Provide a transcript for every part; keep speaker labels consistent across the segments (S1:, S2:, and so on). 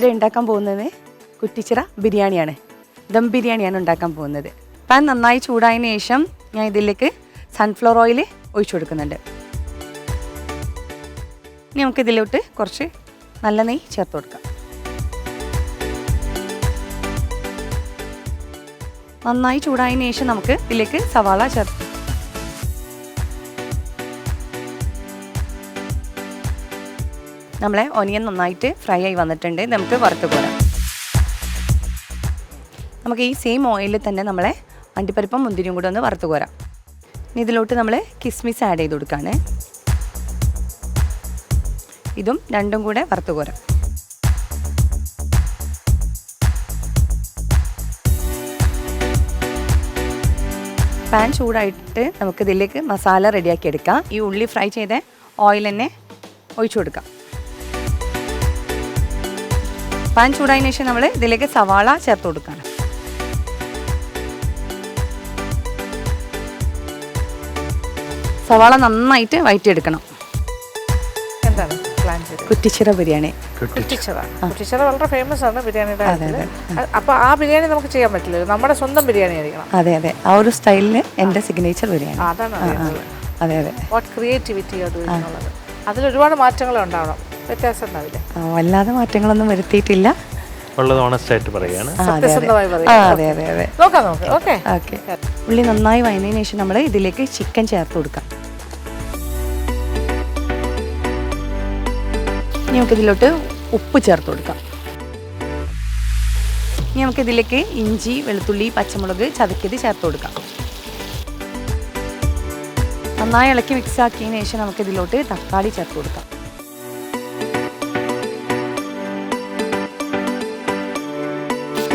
S1: ഞാനിവിടെ ഉണ്ടാക്കാൻ പോകുന്നത് കുറ്റിച്ചിറ ബിരിയാണിയാണ്. ദം ബിരിയാണിയാണ് ഉണ്ടാക്കാൻ പോകുന്നത്. പാൻ നന്നായി ചൂടായതിനു ശേഷം ഞാൻ ഇതിലേക്ക് സൺഫ്ലവർ ഓയിൽ ഒഴിച്ചു കൊടുക്കുന്നുണ്ട്. ഇനി നമുക്കിതിലോട്ട് കുറച്ച് നല്ല നെയ്യ് ചേർത്ത് കൊടുക്കാം. നന്നായി ചൂടായതിനു ശേഷം നമുക്ക് ഇതിലേക്ക് സവാള ചേർത്ത് നമ്മളെ ഒനിയൻ നന്നായിട്ട് ഫ്രൈ ആയി വന്നിട്ടുണ്ട്. നമുക്ക് വറുത്ത് കോരാം. നമുക്ക് ഈ സെയിം ഓയിലിൽ തന്നെ നമ്മളെ അണ്ടിപ്പരിപ്പും മുന്തിരിയും കൂടെ ഒന്ന് വറുത്ത് കോരാം. ഇനി ഇതിലോട്ട് നമ്മൾ കിസ്മിസ് ആഡ് ചെയ്ത് കൊടുക്കുകയാണ്. ഇതും രണ്ടും കൂടെ വറുത്ത് കോരാം. പാൻ ചൂടായിട്ട് നമുക്കിതിലേക്ക് മസാല റെഡിയാക്കി എടുക്കാം. ഈ ഉള്ളി ഫ്രൈ ചെയ്ത ഓയിൽ തന്നെ ഒഴിച്ചു കൊടുക്കാം. പാൻ ചൂടായതിനു ശേഷം നമ്മൾ ഇതിലേക്ക് സവാള ചേർത്ത് കൊടുക്കുകയാണ്. സവാള നന്നായിട്ട് വഴറ്റിയെടുക്കണം.
S2: എന്താണ് പ്ലാൻ ചെയ്തത്?
S1: കുറ്റിച്ചിറ ബിരിയാണി.
S2: കുറ്റിച്ചിറ വളരെ ഫേമസ് ആണ് ബിരിയാണിയുടെ. അപ്പോൾ ആ ബിരിയാണി നമുക്ക് ചെയ്യാൻ പറ്റില്ല, നമ്മുടെ സ്വന്തം ബിരിയാണി ആയിരിക്കണം.
S1: അതെ അതെ, ആ ഒരു സ്റ്റൈലിന് എൻ്റെ സിഗ്നേച്ചർ ബിരിയാണി.
S2: അതാണ്
S1: അതെ അതെ.
S2: വാട്ട് ക്രിയേറ്റിവിറ്റി എന്നുള്ളത്. അതിൽ ഒരുപാട് മാറ്റങ്ങൾ ഉണ്ടാവണം, വ്യത്യാസം ഉണ്ടാവില്ല.
S1: വല്ലാതെ മാറ്റങ്ങളൊന്നും വരുത്തിയിട്ടില്ല. ഉള്ളി നന്നായി വഴന്നതിന് ശേഷം നമ്മൾ ഇതിലേക്ക് ചിക്കൻ ചേർത്ത് കൊടുക്കാം. ഇനി നമുക്കിതിലോട്ട് ഉപ്പ് ചേർത്ത് കൊടുക്കാം. ഇനി നമുക്കിതിലേക്ക് ഇഞ്ചി, വെളുത്തുള്ളി, പച്ചമുളക് ചതക്കിയത് ചേർത്ത് കൊടുക്കാം. നന്നായി ഇളക്കി മിക്സ് ആക്കിയതിന് ശേഷം നമുക്കിതിലോട്ട് തക്കാളി ചേർത്ത് കൊടുക്കാം.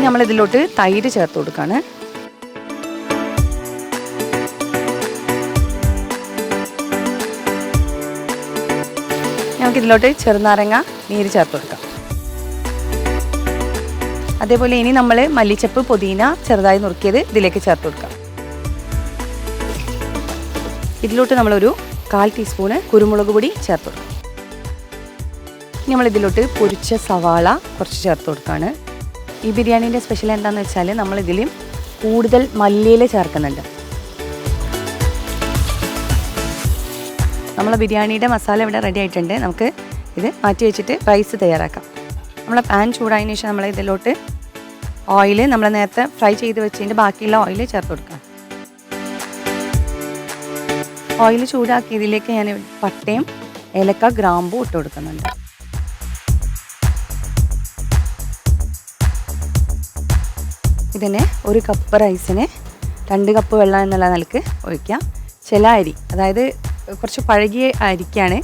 S1: നമ്മളിതിലോട്ട് തൈര് ചേർത്ത് കൊടുക്കുകയാണ്. നമുക്കിതിലോട്ട് ചെറുനാരങ്ങ നീര് ചേർത്ത് കൊടുക്കാം. അതേപോലെ ഇനി നമ്മൾ മല്ലിച്ചപ്പ്, പുതിന ചെറുതായി നുറുക്കിയത് ഇതിലേക്ക് ചേർത്ത് കൊടുക്കാം. ഇതിലോട്ട് നമ്മളൊരു 1/4 ടീസ്പൂണ് കുരുമുളക് പൊടി ചേർത്ത് കൊടുക്കാം. നമ്മളിതിലോട്ട് പൊരിച്ച സവാള കുറച്ച് ചേർത്ത് കൊടുക്കുകയാണ്. ഈ ബിരിയാണീൻ്റെ സ്പെഷ്യൽ എന്താണെന്ന് വെച്ചാൽ നമ്മളിതിൽ കൂടുതൽ മല്ലിയില ചേർക്കുന്നുണ്ട്. നമ്മളെ ബിരിയാണിയുടെ മസാല ഇവിടെ റെഡി ആയിട്ടുണ്ട്. നമുക്ക് ഇത് മാറ്റി വെച്ചിട്ട് റൈസ് തയ്യാറാക്കാം. നമ്മളെ പാൻ ചൂടായതിനു ശേഷം നമ്മൾ ഇതിലോട്ട് ഓയിൽ, നമ്മൾ നേരത്തെ ഫ്രൈ ചെയ്ത് വെച്ചതിൻ്റെ ബാക്കിയുള്ള ഓയിൽ ചേർത്ത് കൊടുക്കാം. ഓയിൽ ചൂടാക്കിയതിലേക്ക് ഞാൻ പട്ടയും ഏലക്ക, ഗ്രാമ്പൂ ഇട്ട് കൊടുക്കുന്നുണ്ട്. ഇതിന് 1 കപ്പ് റൈസിന് 2 കപ്പ് വെള്ളം എന്നുള്ള നിലക്ക് ഒഴിക്കാം. ചില അരി, അതായത് കുറച്ച് പഴകിയ അരിക്കാണ്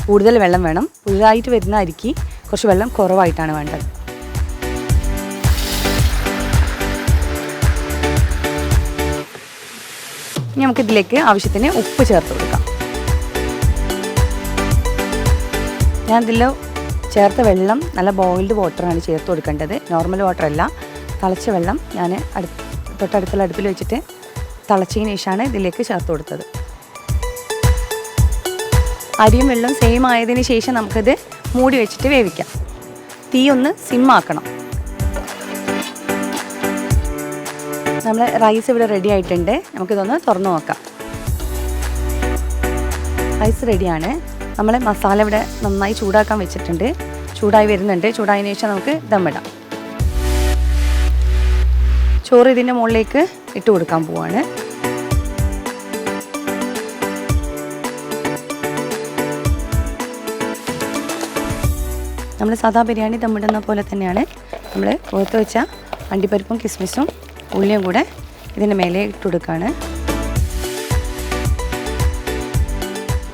S1: കൂടുതൽ വെള്ളം വേണം. പുതുതായിട്ട് വരുന്ന അരിക്ക് കുറച്ച് വെള്ളം കുറവായിട്ടാണ് വേണ്ടത്. ഇനി നമുക്കിതിലേക്ക് ആവശ്യത്തിന് ഉപ്പ് ചേർത്ത് കൊടുക്കാം. ഞാൻ ഇതിൽ ചേർത്ത വെള്ളം നല്ല ബോയിൽഡ് വാട്ടറാണ് ചേർത്ത് കൊടുക്കേണ്ടത്, നോർമൽ വാട്ടർ അല്ല. തിളച്ച വെള്ളം ഞാൻ തൊട്ടടുത്തുള്ള അടുപ്പിൽ വെച്ചിട്ട് തിളച്ചതിന് ശേഷമാണ് ഇതിലേക്ക് ചേർത്ത് കൊടുത്തത്. അരിയും വെള്ളം സെയിം ആയതിന് ശേഷം നമുക്കിത് മൂടി വെച്ചിട്ട് വേവിക്കാം. തീ ഒന്ന് സിമ്മാക്കണം. നമ്മൾ റൈസ് ഇവിടെ റെഡി ആയിട്ടുണ്ട്. നമുക്കിതൊന്ന് തുറന്നു നോക്കാം. റൈസ് റെഡിയാണ്. നമ്മൾ മസാല ഇവിടെ നന്നായി ചൂടാക്കാൻ വെച്ചിട്ടുണ്ട്. ചൂടായി വരുന്നുണ്ട്. ചൂടായതിനു ശേഷം നമുക്ക് ദമ്മിടാം. ചോറ് ഇതിൻ്റെ മുകളിലേക്ക് ഇട്ട് കൊടുക്കാൻ പോവാണ്. നമ്മൾ സാധാ ബിരിയാണി ദമ്മിടുന്ന പോലെ തന്നെയാണ് നമ്മൾ പുറത്ത് വെച്ച അണ്ടിപ്പരിപ്പും കിസ്മിസും ഉള്ളിയും കൂടെ ഇതിൻ്റെ മേലെ ഇട്ട് കൊടുക്കുകയാണ്.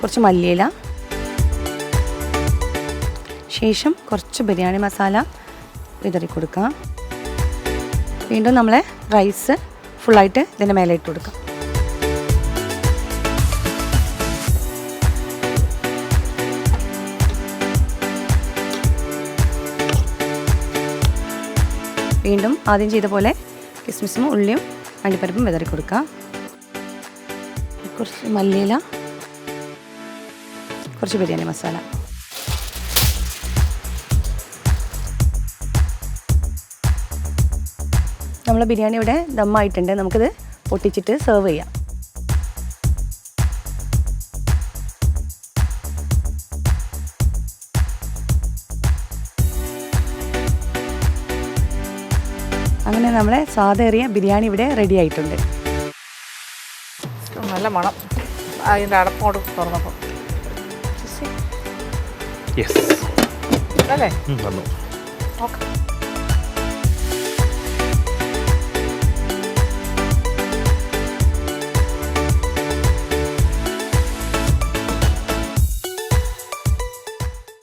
S1: കുറച്ച് മല്ലിയില, ശേഷം കുറച്ച് ബിരിയാണി മസാല വിതറി കൊടുക്കാം. വീണ്ടും നമ്മളെ റൈസ് ഫുള്ളായിട്ട് ഇതിൻ്റെ മേലെ ഇട്ട് കൊടുക്കാം. വീണ്ടും ആദ്യം ചെയ്ത പോലെ കിസ്മിസും ഉള്ളിയും അണ്ടിപ്പരിപ്പും വിതറി കൊടുക്കുക. കുറച്ച് മല്ലിയില, കുറച്ച് ബിരിയാണി മസാല. നമ്മളെ ബിരിയാണി ഇവിടെ ദമ്മായിട്ടുണ്ട്. നമുക്കിത് പൊട്ടിച്ചിട്ട് സെർവ് ചെയ്യാം. അങ്ങനെ നമ്മളെ സ്വാദേറിയ ബിരിയാണി ഇവിടെ റെഡി ആയിട്ടുണ്ട്.
S2: നല്ല മണം അതിൻ്റെ അടപ്പോട് തുറന്നപ്പോൾ അല്ലേ?
S3: വന്നു.
S2: ഓക്കെ.